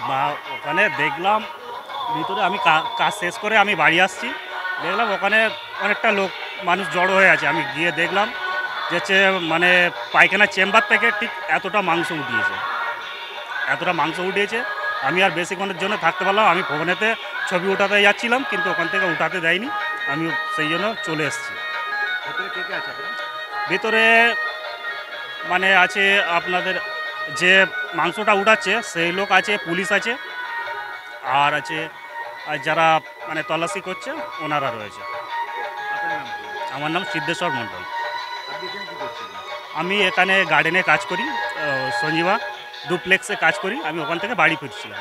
বা ওখানে দেখলাম ভিতরে আমি কাজ শেষ করে আমি বাড়ি আসছি, দেখলাম ওখানে অনেকটা মানুষ জড়ো হয়ে আছে। আমি গিয়ে দেখলাম যে মানে পায়খানার চেম্বার থেকে ঠিক এতটা মাংস উঠিয়েছে। আমি আর বেশিক্ষণের জন্য থাকতে পারলাম, আমি ফোনেতে ছবি উঠাতে যাচ্ছিলাম কিন্তু ওখান থেকে উঠাতে দেয়নি, আমি সেই জন্য চলে এসেছি। ভিতরে মানে আছে আপনাদের যে মাংসটা উঠাচ্ছে সেই লোক আছে, পুলিশ আছে, আর আছে আর যারা মানে তল্লাশি করছে ওনারা রয়েছে। আমার নাম সিদ্ধেশ্বর মণ্ডল। আমি এখানে গার্ডেনে কাজ করি, সঞ্জীবা ডুপ্লেক্সে কাজ করি। আমি ওখান থেকে বাড়ি ফিরছিলাম।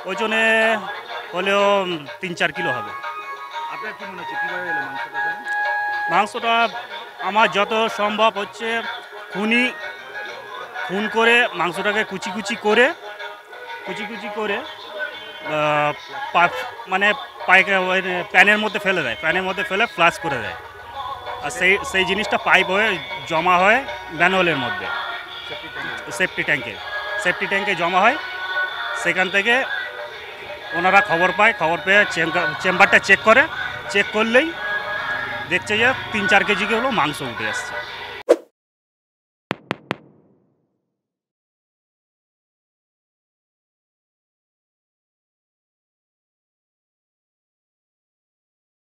ওজনে হলেও 3-4 কিলো হবে। মাংসটা আমার যত সম্ভব হচ্ছে খুন করে মাংসটাকে কুচি করে মানে প্যানের মধ্যে ফেলে ফ্লাশ করে দেয়। আর সেই জিনিসটা পাইপ হয়ে জমা হয় ম্যানুয়ালের মধ্যে, সেফটি ট্যাঙ্কে জমা হয়। সেখান থেকে ওনারা খবর পেয়ে চেম্বারটা চেক করলেই দেখছে যে 3-4 কেজি হলো মাংস উঠে আসছে।